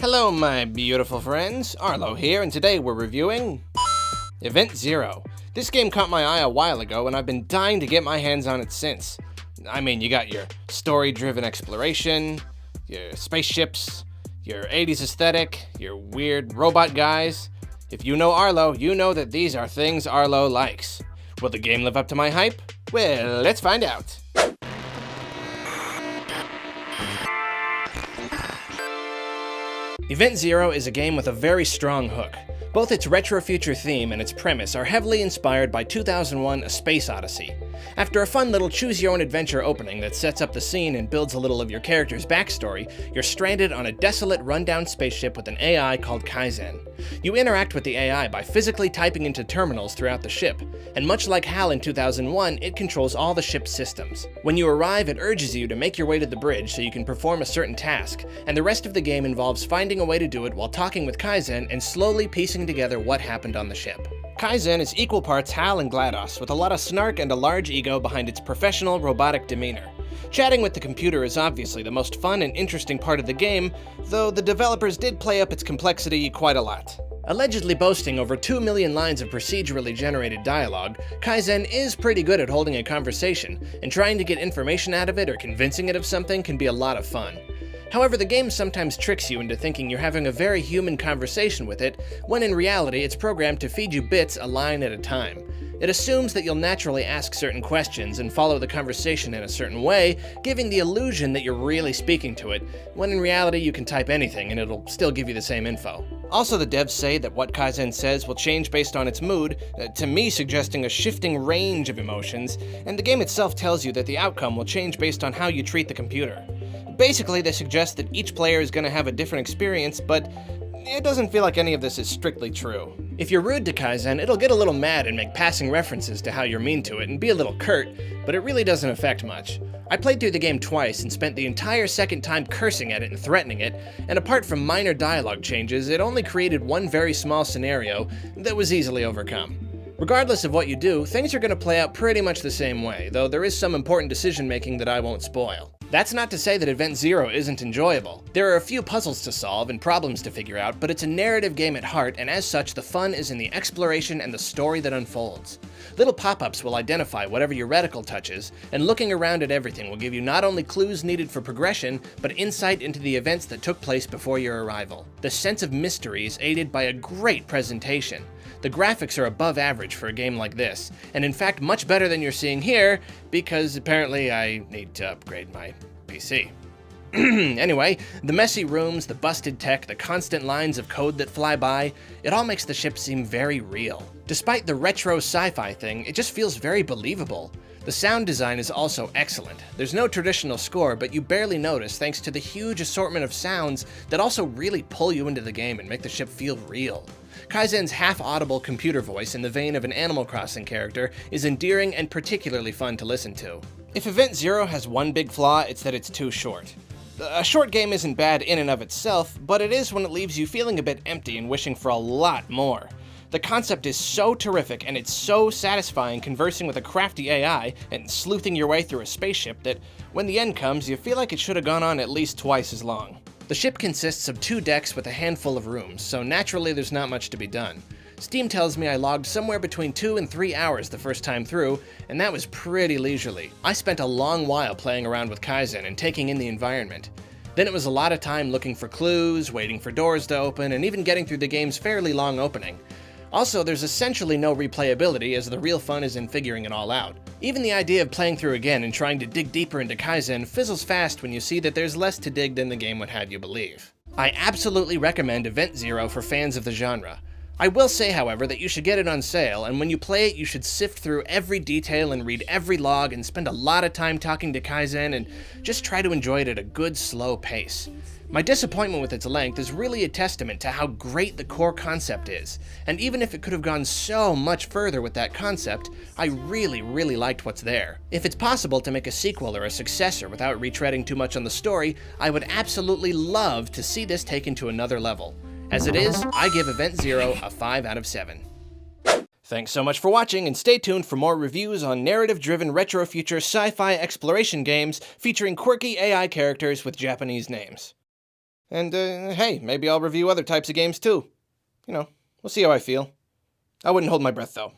Hello my beautiful friends, Arlo here, and today we're reviewing Event Zero. This game caught my eye a while ago and I've been dying to get my hands on it since. I mean, you got your story-driven exploration, your spaceships, your 80s aesthetic, your weird robot guys. If you know Arlo, you know that these are things Arlo likes. Will the game live up to my hype? Well, let's find out. Event Zero is a game with a very strong hook. Both its retro future theme and its premise are heavily inspired by 2001: A Space Odyssey. After a fun little choose-your-own-adventure opening that sets up the scene and builds a little of your character's backstory, you're stranded on a desolate, rundown spaceship with an AI called Kaizen. You interact with the AI by physically typing into terminals throughout the ship, and much like HAL in 2001, it controls all the ship's systems. When you arrive, it urges you to make your way to the bridge so you can perform a certain task, and the rest of the game involves finding a way to do it while talking with Kaizen and slowly piecing together what happened on the ship. Kaizen is equal parts HAL and GLaDOS, with a lot of snark and a large ego behind its professional, robotic demeanor. Chatting with the computer is obviously the most fun and interesting part of the game, though the developers did play up its complexity quite a lot. Allegedly boasting over 2 million lines of procedurally generated dialogue, Kaizen is pretty good at holding a conversation, and trying to get information out of it or convincing it of something can be a lot of fun. However, the game sometimes tricks you into thinking you're having a very human conversation with it, when in reality it's programmed to feed you bits a line at a time. It assumes that you'll naturally ask certain questions and follow the conversation in a certain way, giving the illusion that you're really speaking to it, when in reality you can type anything and it'll still give you the same info. Also, the devs say that what Kaizen says will change based on its mood, to me suggesting a shifting range of emotions, and the game itself tells you that the outcome will change based on how you treat the computer. Basically, they suggest that each player is going to have a different experience, but it doesn't feel like any of this is strictly true. If you're rude to Kaizen, it'll get a little mad and make passing references to how you're mean to it and be a little curt, but it really doesn't affect much. I played through the game twice and spent the entire second time cursing at it and threatening it, and apart from minor dialogue changes, it only created one very small scenario that was easily overcome. Regardless of what you do, things are going to play out pretty much the same way, though there is some important decision making that I won't spoil. That's not to say that Event Zero isn't enjoyable. There are a few puzzles to solve and problems to figure out, but it's a narrative game at heart, and as such, the fun is in the exploration and the story that unfolds. Little pop-ups will identify whatever your reticle touches, and looking around at everything will give you not only clues needed for progression, but insight into the events that took place before your arrival. The sense of mystery is aided by a great presentation. The graphics are above average for a game like this, and in fact much better than you're seeing here, because apparently I need to upgrade my PC. Anyway, the messy rooms, the busted tech, the constant lines of code that fly by, it all makes the ship seem very real. Despite the retro sci-fi thing, it just feels very believable. The sound design is also excellent. There's no traditional score, but you barely notice thanks to the huge assortment of sounds that also really pull you into the game and make the ship feel real. Kaizen's half-audible computer voice in the vein of an Animal Crossing character is endearing and particularly fun to listen to. If Event Zero has one big flaw, it's that it's too short. A short game isn't bad in and of itself, but it is when it leaves you feeling a bit empty and wishing for a lot more. The concept is so terrific, and it's so satisfying conversing with a crafty AI and sleuthing your way through a spaceship that when the end comes, you feel like it should have gone on at least twice as long. The ship consists of 2 decks with a handful of rooms, so naturally there's not much to be done. Steam tells me I logged somewhere between 2 and 3 hours the first time through, and that was pretty leisurely. I spent a long while playing around with Kaizen and taking in the environment. Then it was a lot of time looking for clues, waiting for doors to open, and even getting through the game's fairly long opening. Also, there's essentially no replayability, as the real fun is in figuring it all out. Even the idea of playing through again and trying to dig deeper into Kaizen fizzles fast when you see that there's less to dig than the game would have you believe. I absolutely recommend Event Zero for fans of the genre. I will say, however, that you should get it on sale, and when you play it, you should sift through every detail and read every log and spend a lot of time talking to Kaizen and just try to enjoy it at a good, slow pace. My disappointment with its length is really a testament to how great the core concept is, and even if it could have gone so much further with that concept, I really liked what's there. If it's possible to make a sequel or a successor without retreading too much on the story, I would absolutely love to see this taken to another level. As it is, I give Event Zero a 5 out of 7. Thanks so much for watching, and stay tuned for more reviews on narrative-driven retro-future sci-fi exploration games featuring quirky AI characters with Japanese names. And, hey, maybe I'll review other types of games too. You know, we'll see how I feel. I wouldn't hold my breath, though.